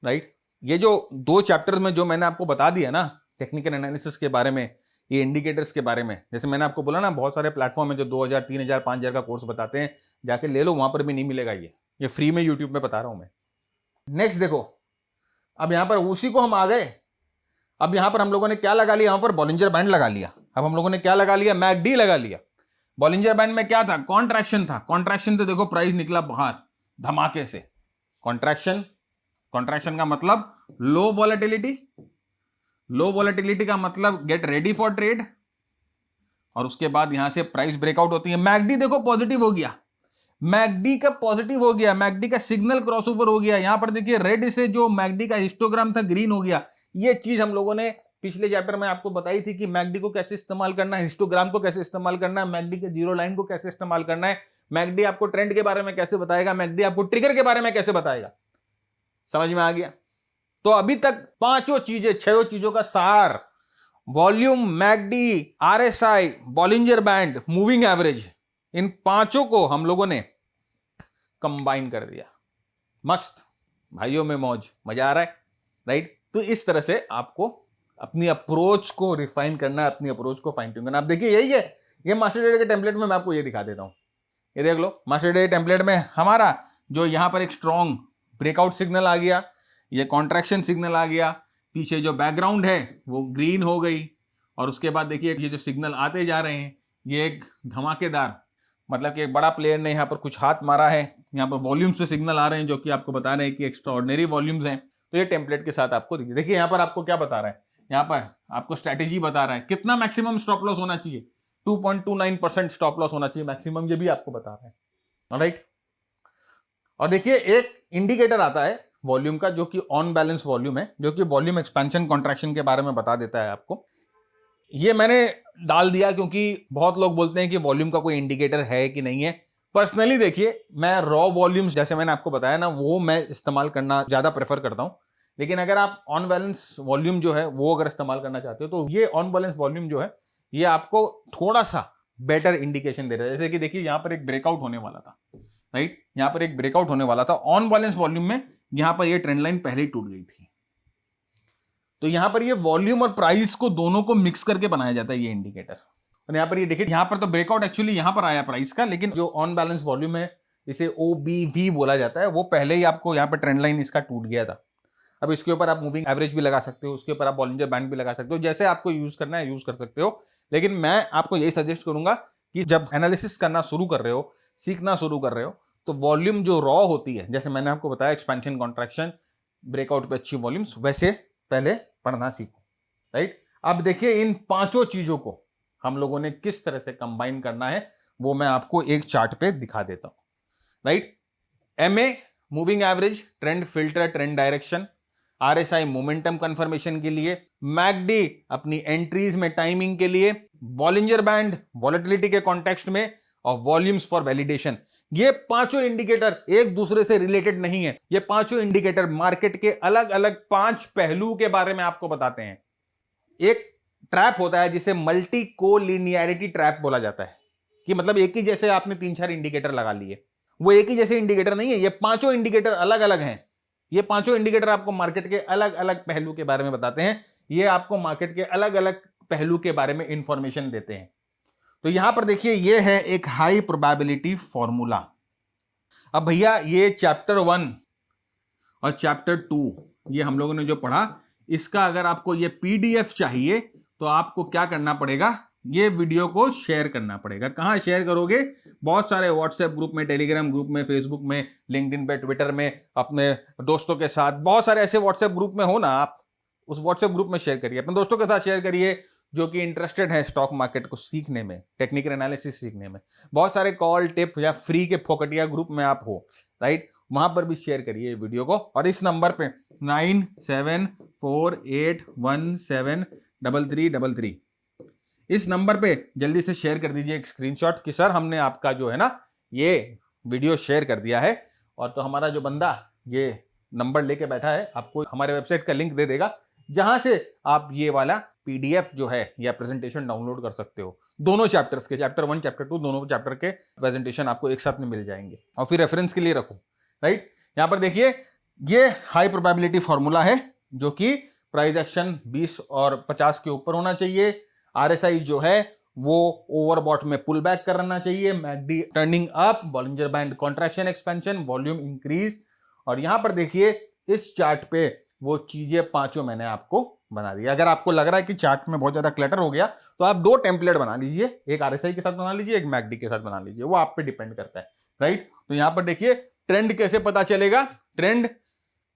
राइट। ये जो 2 चैप्टर्स में जो मैंने आपको बता दिया ना टेक्निकल एनालिसिस के बारे में, ये इंडिकेटर्स के बारे में, जैसे मैंने आपको बोला ना बहुत सारे प्लेटफॉर्म है जो 2000 3000 5000 का कोर्स बताते हैं, जाके ले लो, वहां पर भी नहीं मिलेगा। ये फ्री में यूट्यूब में बता रहा हूं मैं। नेक्स्ट देखो, अब यहां पर उसी को हम आ गए। अब यहां पर हम लोगों ने क्या लगा लिया, यहां पर बॉलिंजर बैंड लगा लिया। अब हम लोगों ने क्या लगा लिया, मैकडी लगा लिया। बॉलिंजर बैंड में क्या था, कॉन्ट्रैक्शन था। कॉन्ट्रैक्शन तो देखो प्राइस निकला बाहर धमाके से। कॉन्ट्रैक्शन का मतलब लो वॉलेटिलिटी, लो वॉलेटिलिटी का मतलब गेट रेडी फॉर ट्रेड, और उसके बाद यहां से प्राइस ब्रेकआउट होती है। मैकडी देखो पॉजिटिव हो गया, मैकडी का पॉजिटिव हो गया, मैकडी का सिग्नल क्रॉसओवर हो गया। यहां पर देखिए रेड से जो मैकडी का हिस्टोग्राम था ग्रीन हो गया। ये चीज हम लोगों ने पिछले चैप्टर में आपको बताई थी कि मैकडी को कैसे इस्तेमाल करना है, हिस्टोग्राम को कैसे इस्तेमाल करना है, मैकडी के जीरो लाइन को कैसे इस्तेमाल करना है, मैकडी आपको ट्रेंड के बारे में कैसे बताएगा, मैकडी आपको ट्रिगर के बारे में कैसे बताएगा। समझ में आ गया। तो अभी तक 5 चीजें, 6 चीजों का सार, volume, MACD, RSI, Bollinger band, moving average, इन 5 को हम लोगों ने कंबाइन कर दिया। मस्त भाइयों में मौज, मजा आ रहा है, राइट। तो इस तरह से आपको अपनी अप्रोच को रिफाइन करना है, अपनी अप्रोच को फाइन ट्यून करना। आप देखिए यही है, ये मास्टर डे के टेम्पलेट में मैं आपको ये दिखा देता हूं। ये देख लो, मास्टर डे टेम्पलेट में हमारा जो यहां पर एक स्ट्रॉन्ग ब्रेकआउट सिग्नल आ गया, ये कॉन्ट्रैक्शन सिग्नल आ गया, पीछे जो बैकग्राउंड है वो ग्रीन हो गई, और उसके बाद देखिए ये जो सिग्नल आते जा रहे हैं, ये एक धमाकेदार, मतलब कि एक बड़ा प्लेयर ने यहाँ पर कुछ हाथ मारा है। यहाँ पर वॉल्यूम्स पे सिग्नल आ रहे हैं जो कि आपको बता रहे हैं कि एक्स्ट्राऑर्डिनरी वॉल्यूम्स हैं। तो ये टेम्पलेट के साथ आपको देखिए यहाँ पर आपको क्या बता रहा है, यहाँ पर आपको स्ट्रैटेजी बता रहा है कितना मैक्सिमम स्टॉप लॉस होना चाहिए, 2.29% स्टॉप लॉस होना चाहिए मैक्सिमम, ये भी आपको बता रहा है, ऑलराइट। और देखिए एक इंडिकेटर आता है वॉल्यूम का जो कि ऑन बैलेंस वॉल्यूम है, जो कि वॉल्यूम एक्सपेंशन कॉन्ट्रैक्शन के बारे में बता देता है आपको। ये मैंने डाल दिया क्योंकि बहुत लोग बोलते हैं कि वॉल्यूम का कोई इंडिकेटर है कि नहीं है। पर्सनली देखिए मैं रॉ वॉल्यूम्स जैसे मैंने आपको बताया ना, वो मैं इस्तेमाल करना ज्यादा प्रेफर करता हूं। लेकिन अगर आप ऑन बैलेंस वॉल्यूम जो है वो अगर इस्तेमाल करना चाहते हो तो ये ऑन बैलेंस वॉल्यूम जो है ये आपको थोड़ा सा बेटर इंडिकेशन दे रहा है। जैसे कि देखिए यहां पर एक ब्रेकआउट होने वाला था, राइट, यहां पर एक ब्रेकआउट होने वाला था ऑन बैलेंस वॉल्यूम में, यहां पर ये ट्रेंड लाइन पहले ही टूट गई थी। तो यहां पर ये वॉल्यूम और प्राइस को दोनों को मिक्स करके बनाया जाता है ये इंडिकेटर। और यहां पर ये देखिए, यहां पर तो ब्रेकआउट एक्चुअली यहां पर आया प्राइस का, लेकिन जो ऑन बैलेंस वॉल्यूम है इसे OBV बोला जाता है, वो पहले ही आपको यहां पर ट्रेंड लाइन इसका टूट गया था। अब इसके ऊपर आप मूविंग एवरेज भी लगा सकते हो, उसके ऊपर आप बॉलिंजर बैंड भी लगा सकते हो, जैसे आपको यूज करना है यूज कर सकते हो। लेकिन मैं आपको यही सजेस्ट करूंगा कि जब एनालिसिस करना शुरू कर रहे हो, सीखना शुरू कर रहे हो, तो वॉल्यूम जो रॉ होती है, जैसे मैंने आपको बताया एक्सपेंशन कॉन्ट्रैक्शन ब्रेकआउट पे अच्छी वॉल्यूम्स, वैसे पहले पढ़ना सीखो, राइट। अब देखिए इन 5 चीजों को हम लोगों ने किस तरह से कंबाइन करना है वो मैं आपको एक चार्ट पे दिखा देता हूं, right. MA moving average, trend filter, trend direction, RSI momentum confirmation के लिए, मैकडी अपनी एंट्रीज में टाइमिंग के लिए, बॉलिंजर बैंड वॉलेटिलिटी के कॉन्टेक्स्ट में, और वॉल्यूम्स फॉर वैलिडेशन। ये 5 इंडिकेटर एक दूसरे से रिलेटेड नहीं है। ये 5 इंडिकेटर मार्केट के अलग अलग 5 पहलू के बारे में आपको बताते हैं। एक ट्रैप होता है जिसे मल्टी कोलिनियरिटी ट्रैप बोला जाता है, कि मतलब एक ही जैसे आपने 3-4 इंडिकेटर लगा लिए, वो एक ही जैसे इंडिकेटर नहीं है, ये 5 इंडिकेटर अलग अलग हैं। ये 5 इंडिकेटर आपको मार्केट के अलग अलग पहलू के बारे में बताते हैं, ये आपको मार्केट के अलग अलग पहलू के बारे में इंफॉर्मेशन देते हैं। तो यहां पर देखिए ये है एक हाई प्रोबेबिलिटी फॉर्मूला। अब भैया ये चैप्टर 1 और चैप्टर 2 ये हम लोगों ने जो पढ़ा, इसका अगर आपको ये PDF चाहिए तो आपको क्या करना पड़ेगा, ये वीडियो को शेयर करना पड़ेगा। कहां शेयर करोगे, बहुत सारे व्हाट्सएप ग्रुप में, टेलीग्राम ग्रुप में, फेसबुक में, लिंक्डइन पे, ट्विटर में, अपने दोस्तों के साथ, बहुत सारे ऐसे व्हाट्सएप ग्रुप में हो ना, आप उस व्हाट्सएप ग्रुप में शेयर करिए, अपने दोस्तों के साथ शेयर करिए जो कि इंटरेस्टेड है स्टॉक मार्केट को सीखने में, टेक्निकल एनालिसिस सीखने में। बहुत सारे कॉल, टिप या फ्री के फोकटिया ग्रुप में आप हो, राइट, वहां पर भी शेयर करिए वीडियो को। और इस नंबर पे 9748173333 इस नंबर पे जल्दी से शेयर कर दीजिए एक स्क्रीनशॉट कि सर हमने आपका जो है ना ये वीडियो शेयर कर दिया है, और तो हमारा जो बंदा ये नंबर लेके बैठा है आपको हमारे वेबसाइट का लिंक दे देगा, जहां से आप ये वाला पीडीएफ जो है या प्रेजेंटेशन डाउनलोड कर सकते हो। दोनों चैप्टर्स के, चैप्टर 1 चैप्टर 2 दोनों चैप्टर के प्रेजेंटेशन आपको एक साथ में मिल जाएंगे, और फिर रेफरेंस के लिए रखो। राइट, यहां पर देखिए ये हाई प्रोबेबिलिटी फॉर्मूला है जो कि प्राइस एक्शन 20 और 50 के ऊपर होना चाहिए। आरएसआई जो है वो ओवरबॉट में पुल बैक करना चाहिए, McD turning up, Bollinger band contraction expansion, volume increase. और यहां पर देखिए इस चार्ट पे वो चीजें पांचों मैंने आपको बना दी। अगर आपको लग रहा है कि चार्ट में बहुत ज्यादा क्लटर हो गया तो आप 2 टेम्पलेट बना लीजिए, एक आरएसआई के साथ बना लीजिए, एक मैकडी के साथ बना लीजिए, वो आप पे डिपेंड करता है। राइट, तो यहां पर देखिए ट्रेंड कैसे पता चलेगा। ट्रेंड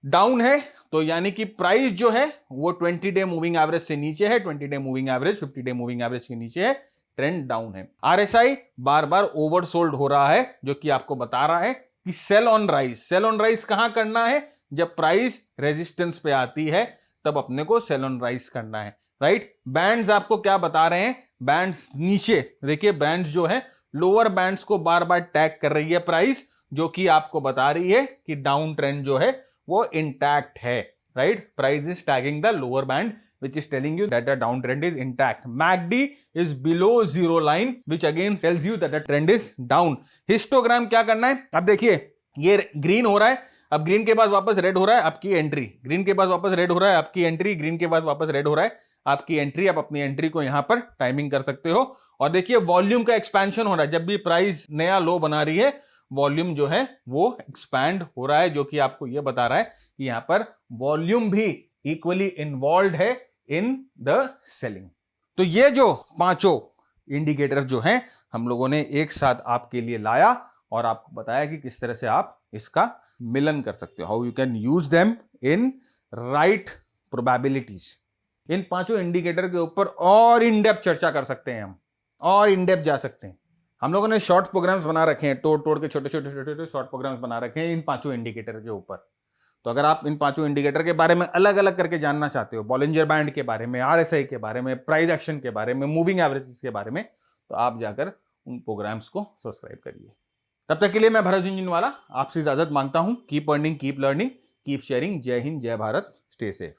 डाउन है तो यानी कि प्राइस जो है वो 20 डे मूविंग एवरेज से नीचे है, 20 day moving average 50 day moving average के नीचे है, ट्रेंड डाउन है। आरएसआई बार बार ओवरसोल्ड हो रहा है जो कि आपको बता रहा है कि sell on rise. Sell on rise कहां करना है, जब प्राइस रेजिस्टेंस पे आती है तब अपने को सेल ऑन राइज करना है। राइट, बैंड्स आपको क्या बता रहे हैं, बैंड्स नीचे देखिए, बैंड्स जो है लोअर बैंड्स को बार बार टैग कर रही है प्राइस, जो कि आपको बता रही है कि डाउन ट्रेंड जो है वो इंटैक्ट है। Right, price is tagging the lower band which is telling you that the downtrend is intact. MACD is below zero line which again tells you that the trend is down. Histogram क्या करना है, अब देखिए ये green हो रहा है, अब ग्रीन के बाद वापस रेड हो रहा है, आपकी एंट्री। ग्रीन के बाद वापस रेड हो रहा है, आपकी एंट्री। ग्रीन के बाद वापस रेड हो रहा है, आपकी एंट्री। आप अपनी एंट्री को यहां पर टाइमिंग कर सकते हो। और देखिए वॉल्यूम का एक्सपेंशन हो रहा है, जब भी प्राइस नया लो बना रही है वॉल्यूम जो है वो एक्सपैंड हो रहा है, जो कि आपको यह बता रहा है कि यहां पर वॉल्यूम भी इक्वली इन्वॉल्व है इन द सेलिंग। तो ये जो पांचों इंडिकेटर जो हैं हम लोगों ने एक साथ आपके लिए लाया और आपको बताया कि किस तरह से आप इसका मिलन कर सकते हो, how you can use them in right probabilities. इन पांचों इंडिकेटर के ऊपर और इन डेप्थ चर्चा कर सकते हैं हम, और इन डेप्थ जा सकते हैं। हम लोगों ने शॉर्ट प्रोग्राम्स बना रखे हैं, तोड़ तोड़ के छोटे छोटे छोटे छोटे शॉर्ट प्रोग्राम्स बना रखे हैं इन पांचों इंडिकेटर के ऊपर। तो अगर आप इन पांचों इंडिकेटर के बारे में अलग अलग करके जानना चाहते हो, बॉलिंजर बैंड के बारे में, आरएसआई के बारे में, प्राइस एक्शन के बारे में, मूविंग एवरेजेस के बारे में, तो आप जाकर उन प्रोग्राम्स को सब्सक्राइब करिए। तब तक के लिए मैं भरत झुनझुनवाला आपसे इजाजत मांगता हूं। Keep earning, keep learning, keep sharing. जय हिंद, जय भारत, स्टे सेफ।